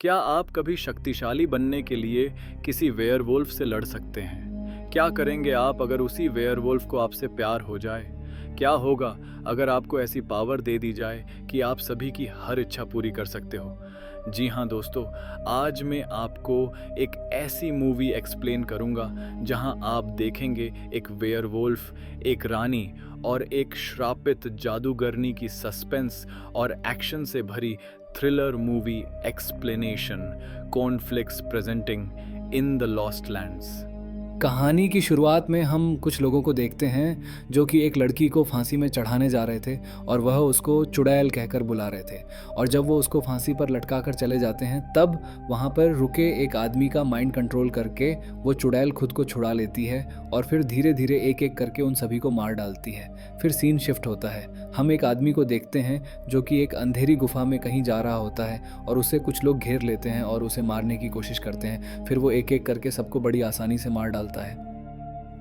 क्या आप कभी शक्तिशाली बनने के लिए किसी वेयरवुल्फ से लड़ सकते हैं? क्या करेंगे आप अगर उसी वेयरवुल्फ को आपसे प्यार हो जाए? क्या होगा अगर आपको ऐसी पावर दे दी जाए कि आप सभी की हर इच्छा पूरी कर सकते हो? जी हाँ दोस्तों, आज मैं आपको एक ऐसी मूवी एक्सप्लेन करूँगा जहाँ आप देखेंगे एक वेयरवुल्फ, एक रानी और एक श्रापित जादूगरनी की सस्पेंस और एक्शन से भरी thriller movie explanation Cornflix presenting in the lost lands. कहानी की शुरुआत में हम कुछ लोगों को देखते हैं जो कि एक लड़की को फांसी में चढ़ाने जा रहे थे और वह उसको चुड़ैल कहकर बुला रहे थे। और जब वो उसको फांसी पर लटका कर चले जाते हैं तब वहाँ पर रुके एक आदमी का माइंड कंट्रोल करके वो चुड़ैल खुद को छुड़ा लेती है और फिर धीरे धीरे एक एक करके उन सभी को मार डालती है। फिर सीन शिफ्ट होता है, हम एक आदमी को देखते हैं जो कि एक अंधेरी गुफा में कहीं जा रहा होता है और उसे कुछ लोग घेर लेते हैं और उसे मारने की कोशिश करते हैं। फिर वो एक एक करके सबको बड़ी आसानी से मार डालता है।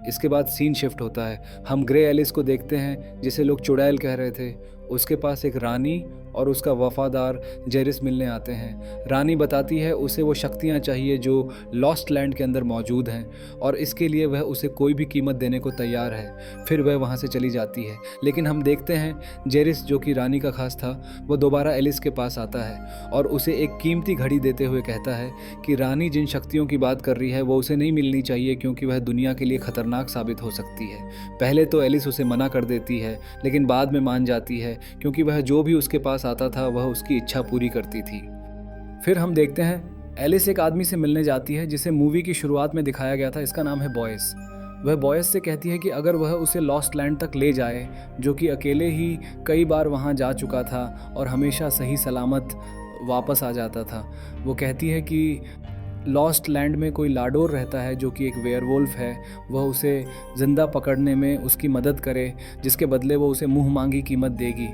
इसके बाद सीन शिफ्ट होता है, हम ग्रे एलिस को देखते हैं जिसे लोग चुड़ैल कह रहे थे। उसके पास एक रानी और उसका वफादार जेरिस मिलने आते हैं। रानी बताती है उसे वो शक्तियाँ चाहिए जो लॉस्ट लैंड के अंदर मौजूद हैं और इसके लिए वह उसे कोई भी कीमत देने को तैयार है। फिर वह वहाँ से चली जाती है, लेकिन हम देखते हैं जेरिस जो कि रानी का खास था वो दोबारा एलिस के पास आता है और उसे एक कीमती घड़ी देते हुए कहता है कि रानी जिन शक्तियों की बात कर रही है वो उसे नहीं मिलनी चाहिए क्योंकि वह दुनिया के लिए खतरनाक साबित हो सकती है। पहले तो एलिस उसे मना कर देती है लेकिन बाद में मान जाती है क्योंकि वह जो भी उसके पास आता था वह उसकी इच्छा पूरी करती थी। फिर हम देखते हैं एलिस एक आदमी से मिलने जाती है जिसे मूवी की शुरुआत में दिखाया गया था। इसका नाम है बॉयस। वह बॉयस से कहती है कि अगर वह उसे लॉस्ट लैंड तक ले जाए, जो कि अकेले ही कई बार वहाँ जा चुका था और हमेशा सही सलामत वापस आ जाता था। वो कहती है कि लॉस्ट लैंड में कोई लाडोर रहता है जो कि एक वेयरवुल्फ है, वह उसे ज़िंदा पकड़ने में उसकी मदद करे जिसके बदले वो उसे मुँह मांगी कीमत देगी।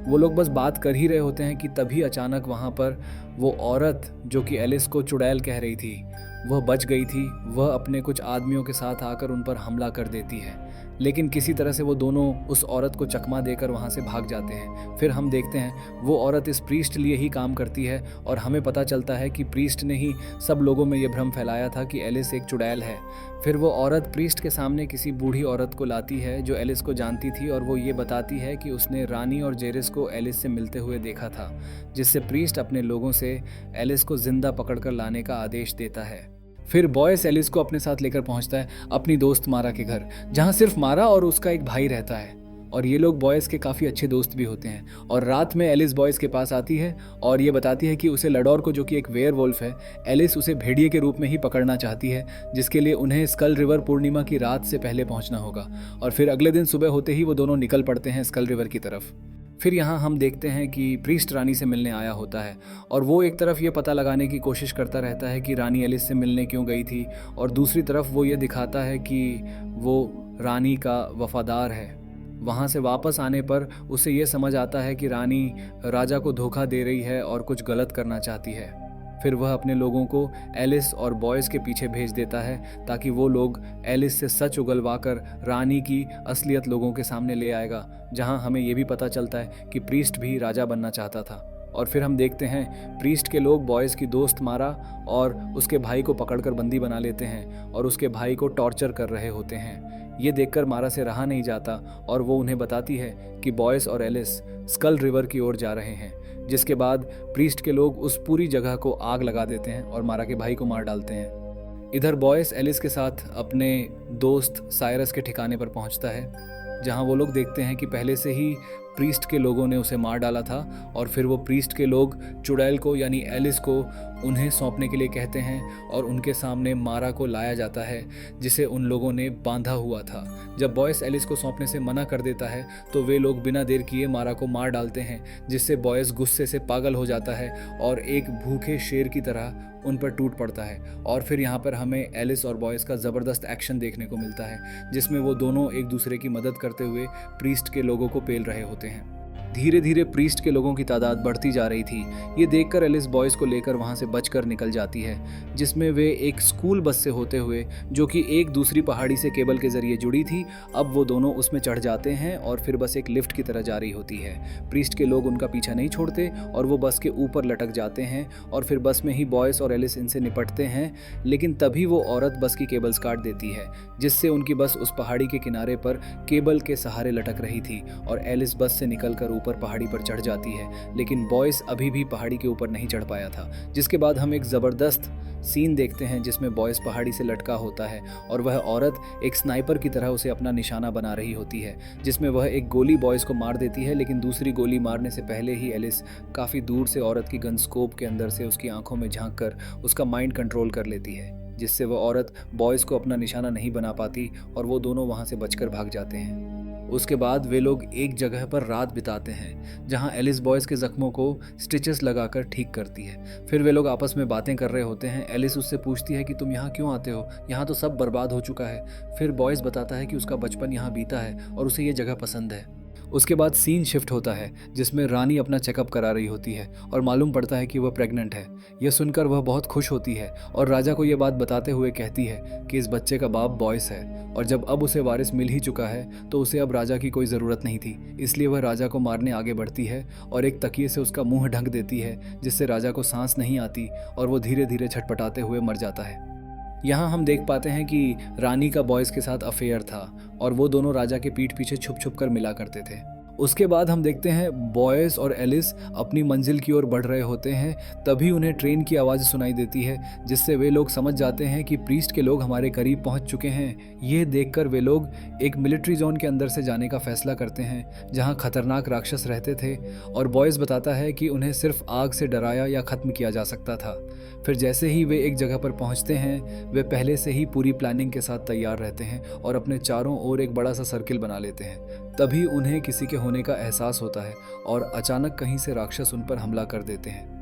वो लोग बस बात कर ही रहे होते हैं कि तभी अचानक वहाँ पर वो औरत जो कि एलिस को चुड़ैल कह रही थी वह बच गई थी। वह अपने कुछ आदमियों के साथ आकर उन पर हमला कर देती है, लेकिन किसी तरह से वो दोनों उस औरत को चकमा देकर वहाँ से भाग जाते हैं। फिर हम देखते हैं वो औरत इस प्रीस्ट लिए ही काम करती है और हमें पता चलता है कि प्रीस्ट ने ही सब लोगों में ये भ्रम फैलाया था कि एलिस एक चुड़ैल है। फिर वो औरत प्रीस्ट के सामने किसी बूढ़ी औरत को लाती है जो एलिस को जानती थी और वो ये बताती है कि उसने रानी और जेरिस को एलिस से मिलते हुए देखा था, जिससे प्रीस्ट अपने लोगों से एलिस को जिंदा पकड़कर लाने का आदेश देता है। फिर बॉयस एलिस को अपने साथ लेकर पहुंचता है अपनी दोस्त मारा के घर, जहां सिर्फ मारा और उसका एक भाई रहता है और ये लोग बॉयस के काफ़ी अच्छे दोस्त भी होते हैं। और रात में एलिस बॉयस के पास आती है और ये बताती है कि उसे लडोर को, जो कि एक वेयरवुल्फ है, एलिस उसे भेड़िए के रूप में ही पकड़ना चाहती है, जिसके लिए उन्हें स्कल रिवर पूर्णिमा की रात से पहले पहुंचना होगा। और फिर अगले दिन सुबह होते ही वो दोनों निकल पड़ते हैं स्कल रिवर की तरफ। फिर यहाँ हम देखते हैं कि प्रीस्ट रानी से मिलने आया होता है और वो एक तरफ ये पता लगाने की कोशिश करता रहता है कि रानी एलिस से मिलने क्यों गई थी और दूसरी तरफ वो ये दिखाता है कि वो रानी का वफादार है। वहाँ से वापस आने पर उसे ये समझ आता है कि रानी राजा को धोखा दे रही है और कुछ गलत करना चाहती है। फिर वह अपने लोगों को एलिस और बॉयज़ के पीछे भेज देता है ताकि वो लोग एलिस से सच उगलवाकर रानी की असलियत लोगों के सामने ले आएगा, जहां हमें ये भी पता चलता है कि प्रीस्ट भी राजा बनना चाहता था। और फिर हम देखते हैं प्रीस्ट के लोग बॉयज़ की दोस्त मारा और उसके भाई को पकड़कर बंदी बना लेते हैं और उसके भाई को टॉर्चर कर रहे होते हैं। ये देखकर मारा से रहा नहीं जाता और वो उन्हें बताती है कि बॉयस और एलिस स्कल रिवर की ओर जा रहे हैं, जिसके बाद प्रीस्ट के लोग उस पूरी जगह को आग लगा देते हैं और मारा के भाई को मार डालते हैं। इधर बॉयस एलिस के साथ अपने दोस्त साइरस के ठिकाने पर पहुंचता है, जहां वो लोग देखते हैं कि पहले से ही प्रीस्ट के लोगों ने उसे मार डाला था और फिर वो प्रीस्ट के लोग चुड़ैल को यानी एलिस को उन्हें सौंपने के लिए कहते हैं और उनके सामने मारा को लाया जाता है जिसे उन लोगों ने बांधा हुआ था। जब बॉयस एलिस को सौंपने से मना कर देता है तो वे लोग बिना देर किए मारा को मार डालते हैं, जिससे बॉयस गुस्से से पागल हो जाता है और एक भूखे शेर की तरह उन पर टूट पड़ता है। और फिर यहाँ पर हमें एलिस और बॉयस का ज़बरदस्त एक्शन देखने को मिलता है जिसमें वो दोनों एक दूसरे की मदद करते हुए प्रीस्ट के लोगों को पेल रहे होते हैं। धीरे धीरे प्रीस्ट के लोगों की तादाद बढ़ती जा रही थी। ये देखकर एलिस बॉयज़ को लेकर वहाँ से बचकर निकल जाती है, जिसमें वे एक स्कूल बस से होते हुए, जो कि एक दूसरी पहाड़ी से केबल के ज़रिए जुड़ी थी, अब वो दोनों उसमें चढ़ जाते हैं और फिर बस एक लिफ्ट की तरह जा रही होती है। प्रीस्ट के लोग उनका पीछा नहीं छोड़ते और वो बस के ऊपर लटक जाते हैं और फिर बस में ही बॉयज़ और एलिस इनसे निपटते हैं, लेकिन तभी वो औरत बस की केबल्स काट देती है, जिससे उनकी बस उस पहाड़ी के किनारे पर केबल के सहारे लटक रही थी और एलिस बस से निकलकर ऊपर पहाड़ी पर चढ़ जाती है, लेकिन बॉयस अभी भी पहाड़ी के ऊपर नहीं चढ़ पाया था। जिसके बाद हम एक ज़बरदस्त सीन देखते हैं जिसमें बॉयस पहाड़ी से लटका होता है और वह औरत एक स्नाइपर की तरह उसे अपना निशाना बना रही होती है, जिसमें वह एक गोली बॉयस को मार देती है, लेकिन दूसरी गोली मारने से पहले ही एलिस काफ़ी दूर से औरत की गन स्कोप के अंदर से उसकी आंखों में झांक कर उसका माइंड कंट्रोल कर लेती है, जिससे वह औरत बॉयज़ को अपना निशाना नहीं बना पाती और वो दोनों वहाँ से बचकर भाग जाते हैं। उसके बाद वे लोग एक जगह पर रात बिताते हैं जहां एलिस बॉयज़ के ज़ख्मों को स्टिचेस लगाकर ठीक करती है। फिर वे लोग आपस में बातें कर रहे होते हैं। एलिस उससे पूछती है कि तुम यहाँ क्यों आते हो, यहाँ तो सब बर्बाद हो चुका है। फिर बॉयज़ बताता है कि उसका बचपन यहाँ बीता है और उसे ये जगह पसंद है। उसके बाद सीन शिफ्ट होता है जिसमें रानी अपना चेकअप करा रही होती है और मालूम पड़ता है कि वह प्रेग्नेंट है। यह सुनकर वह बहुत खुश होती है और राजा को यह बात बताते हुए कहती है कि इस बच्चे का बाप बॉयस है और जब अब उसे वारिस मिल ही चुका है तो उसे अब राजा की कोई ज़रूरत नहीं थी, इसलिए वह राजा को मारने आगे बढ़ती है और एक तकिए से उसका मुंह ढक देती है, जिससे राजा को सांस नहीं आती और वो धीरे धीरे छटपटाते हुए मर जाता है। यहाँ हम देख पाते हैं कि रानी का बॉयज़ के साथ अफेयर था और वो दोनों राजा के पीठ पीछे छुप छुप कर मिला करते थे। उसके बाद हम देखते हैं बॉयज़ और एलिस अपनी मंजिल की ओर बढ़ रहे होते हैं। तभी उन्हें ट्रेन की आवाज़ सुनाई देती है, जिससे वे लोग समझ जाते हैं कि प्रीस्ट के लोग हमारे करीब पहुंच चुके हैं। ये देखकर वे लोग एक मिलिट्री जोन के अंदर से जाने का फैसला करते हैं जहां खतरनाक राक्षस रहते थे और बॉयज़ बताता है कि उन्हें सिर्फ आग से डराया या ख़त्म किया जा सकता था। फिर जैसे ही वे एक जगह पर पहुंचते हैं, वे पहले से ही पूरी प्लानिंग के साथ तैयार रहते हैं और अपने चारों ओर एक बड़ा सा सर्किल बना लेते हैं। तभी उन्हें किसी के होने का एहसास होता है और अचानक कहीं से राक्षस उन पर हमला कर देते हैं।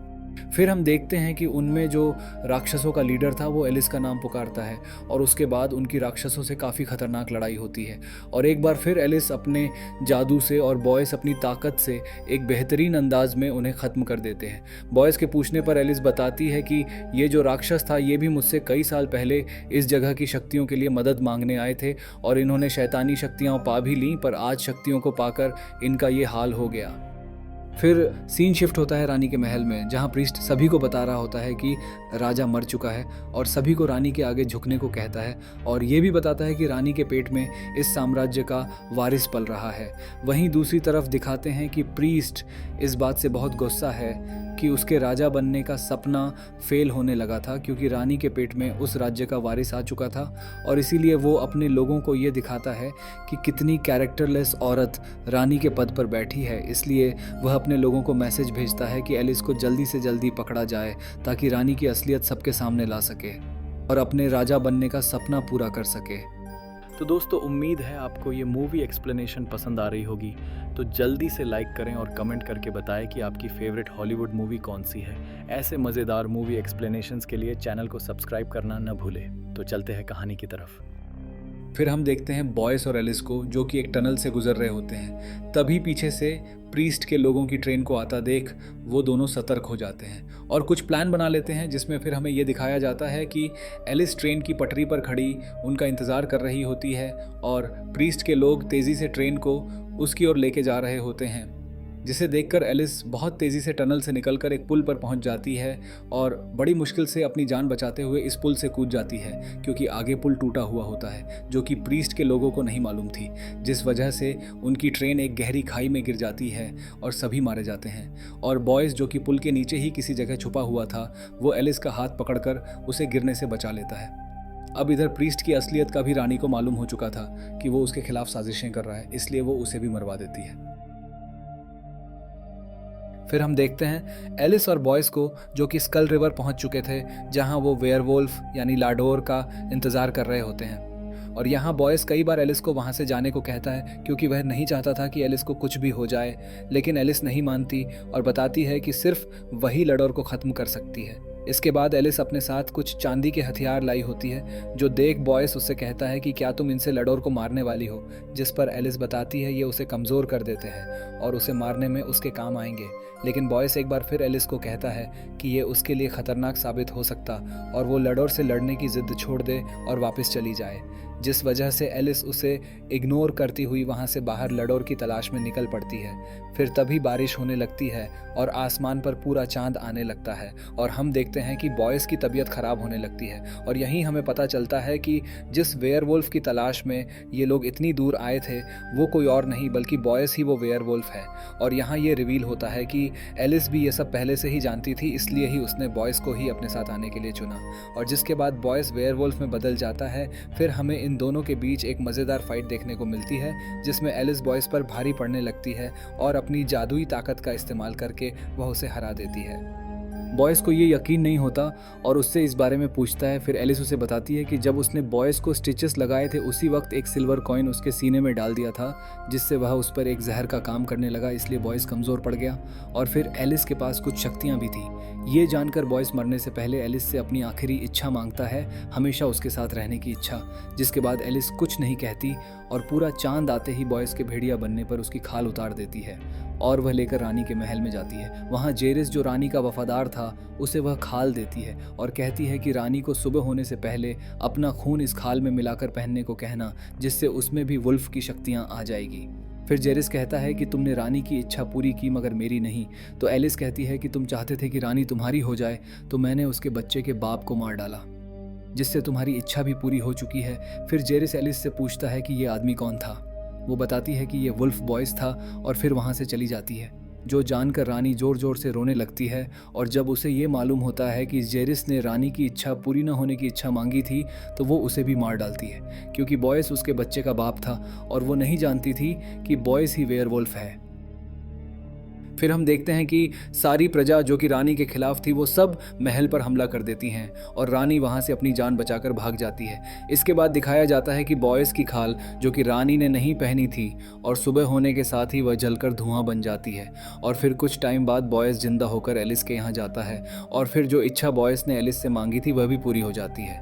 फिर हम देखते हैं कि उनमें जो राक्षसों का लीडर था वो एलिस का नाम पुकारता है और उसके बाद उनकी राक्षसों से काफ़ी खतरनाक लड़ाई होती है और एक बार फिर एलिस अपने जादू से और बॉयस अपनी ताकत से एक बेहतरीन अंदाज में उन्हें ख़त्म कर देते हैं। बॉयस के पूछने पर एलिस बताती है कि ये जो राक्षस था ये भी मुझसे कई साल पहले इस जगह की शक्तियों के लिए मदद मांगने आए थे और इन्होंने शैतानी शक्तियाँ पा भी लीं, पर आज शक्तियों को पाकर इनका ये हाल हो गया। फिर सीन शिफ्ट होता है रानी के महल में, जहां प्रीस्ट सभी को बता रहा होता है कि राजा मर चुका है और सभी को रानी के आगे झुकने को कहता है और ये भी बताता है कि रानी के पेट में इस साम्राज्य का वारिस पल रहा है। वहीं दूसरी तरफ दिखाते हैं कि प्रीस्ट इस बात से बहुत गुस्सा है कि उसके राजा बनने का सपना फेल होने लगा था, क्योंकि रानी के पेट में उस राज्य का वारिस आ चुका था और इसीलिए वो अपने लोगों को ये दिखाता है कि कितनी कैरेक्टरलेस औरत रानी के पद पर बैठी है। इसलिए वह अपने लोगों को मैसेज भेजता है कि एलिस को जल्दी से जल्दी पकड़ा जाए ताकि रानी की असलियत सबके सामने ला सके और अपने राजा बनने का सपना पूरा कर सके। तो दोस्तों, उम्मीद है आपको ये मूवी एक्सप्लेनेशन पसंद आ रही होगी। तो जल्दी से लाइक करें और कमेंट करके बताएं कि आपकी फेवरेट हॉलीवुड मूवी कौन सी है। ऐसे मज़ेदार मूवी एक्सप्लेनेशंस के लिए चैनल को सब्सक्राइब करना न भूलें। तो चलते हैं कहानी की तरफ। फिर हम देखते हैं बॉयस और एलिस को, जो कि एक टनल से गुजर रहे होते हैं। तभी पीछे से प्रीस्ट के लोगों की ट्रेन को आता देख वो दोनों सतर्क हो जाते हैं और कुछ प्लान बना लेते हैं, जिसमें फिर हमें ये दिखाया जाता है कि एलिस ट्रेन की पटरी पर खड़ी उनका इंतज़ार कर रही होती है और प्रीस्ट के लोग तेज़ी से ट्रेन को उसकी ओर लेके जा रहे होते हैं, जिसे देखकर एलिस बहुत तेज़ी से टनल से निकलकर एक पुल पर पहुंच जाती है और बड़ी मुश्किल से अपनी जान बचाते हुए इस पुल से कूद जाती है, क्योंकि आगे पुल टूटा हुआ होता है, जो कि प्रीस्ट के लोगों को नहीं मालूम थी, जिस वजह से उनकी ट्रेन एक गहरी खाई में गिर जाती है और सभी मारे जाते हैं। और बॉयज़, जो कि पुल के नीचे ही किसी जगह छुपा हुआ था, वो एलिस का हाथ पकड़कर उसे गिरने से बचा लेता है। अब इधर प्रीस्ट की असलियत का भी रानी को मालूम हो चुका था कि वो उसके खिलाफ साजिशें कर रहा है, इसलिए वो उसे भी मरवा देती है। फिर हम देखते हैं एलिस और बॉयज़ को, जो कि स्कल रिवर पहुंच चुके थे, जहां वो वेयरवुल्फ यानी लाडोर का इंतज़ार कर रहे होते हैं। और यहाँ बॉयज़ कई बार एलिस को वहाँ से जाने को कहता है, क्योंकि वह नहीं चाहता था कि एलिस को कुछ भी हो जाए, लेकिन एलिस नहीं मानती और बताती है कि सिर्फ वही लाडोर को ख़त्म कर सकती है। इसके बाद एलिस अपने साथ कुछ चांदी के हथियार लाई होती है, जो देख बॉयस उससे कहता है कि क्या तुम इनसे लडोर को मारने वाली हो, जिस पर एलिस बताती है ये उसे कमज़ोर कर देते हैं और उसे मारने में उसके काम आएंगे। लेकिन बॉयस एक बार फिर एलिस को कहता है कि ये उसके लिए ख़तरनाक साबित हो सकता और वो लडोर से लड़ने की ज़िद छोड़ दे और वापस चली जाए, जिस वजह से एलिस उसे इग्नोर करती हुई वहाँ से बाहर लडोर की तलाश में निकल पड़ती है। फिर तभी बारिश होने लगती है और आसमान पर पूरा चांद आने लगता है और हम देखते हैं कि बॉयस की तबीयत ख़राब होने लगती है और यहीं हमें पता चलता है कि जिस वेयरवुल्फ की तलाश में ये लोग इतनी दूर आए थे वो कोई और नहीं बल्कि बॉयस ही वो वेयरवुल्फ है। और यहाँ ये रिवील होता है कि एलिस भी ये सब पहले से ही जानती थी, इसलिए ही उसने बॉयस को ही अपने साथ आने के लिए चुना। और जिसके बाद बॉयस वेयरवुल्फ में बदल जाता है। फिर हमें इन दोनों के बीच एक मज़ेदार फाइट देखने को मिलती है, जिसमें एलिस बॉयस पर भारी पड़ने लगती है और अपनी जादुई ताकत का इस्तेमाल करके वह उसे हरा देती है। बॉयस को ये यकीन नहीं होता और उससे इस बारे में पूछता है। फिर एलिस उसे बताती है कि जब उसने बॉयस को स्टिचेस लगाए थे उसी वक्त एक सिल्वर कॉइन उसके सीने में डाल दिया था, जिससे वह उस पर एक जहर का काम करने लगा, इसलिए बॉयस कमज़ोर पड़ गया। और फिर एलिस के पास कुछ शक्तियाँ भी थी। ये जानकर बॉयस मरने से पहले एलिस से अपनी आखिरी इच्छा मांगता है, हमेशा उसके साथ रहने की इच्छा। जिसके बाद एलिस कुछ नहीं कहती और पूरा चांद आते ही बॉयस के भेड़िया बनने पर उसकी खाल उतार देती है और वह लेकर रानी के महल में जाती है। वहाँ जेरिस, जो रानी का वफादार था, उसे वह खाल देती है और कहती है कि रानी को सुबह होने से पहले अपना खून इस खाल में मिलाकर पहनने को कहना, जिससे उसमें भी वुल्फ की शक्तियाँ आ जाएगी। फिर जेरिस कहता है कि तुमने रानी की इच्छा पूरी की मगर मेरी नहीं। तो एलिस कहती है कि तुम चाहते थे कि रानी तुम्हारी हो जाए, तो मैंने उसके बच्चे के बाप को मार डाला, जिससे तुम्हारी इच्छा भी पूरी हो चुकी है। फिर जेरिस एलिस से पूछता है कि ये आदमी कौन था। वो बताती है कि ये वुल्फ बॉयस था और फिर वहाँ से चली जाती है, जो जानकर रानी ज़ोर ज़ोर से रोने लगती है। और जब उसे ये मालूम होता है कि जेरिस ने रानी की इच्छा पूरी न होने की इच्छा मांगी थी, तो वो उसे भी मार डालती है, क्योंकि बॉयस उसके बच्चे का बाप था और वो नहीं जानती थी कि बॉयस ही वेयरवुल्फ है। फिर हम देखते हैं कि सारी प्रजा जो कि रानी के खिलाफ थी वो सब महल पर हमला कर देती हैं और रानी वहाँ से अपनी जान बचाकर भाग जाती है। इसके बाद दिखाया जाता है कि बॉयस की खाल जो कि रानी ने नहीं पहनी थी और सुबह होने के साथ ही वह जलकर धुआं बन जाती है। और फिर कुछ टाइम बाद बॉयस जिंदा होकर एलिस के यहाँ जाता है और फिर जो इच्छा बॉयस ने एलिस से मांगी थी वह भी पूरी हो जाती है।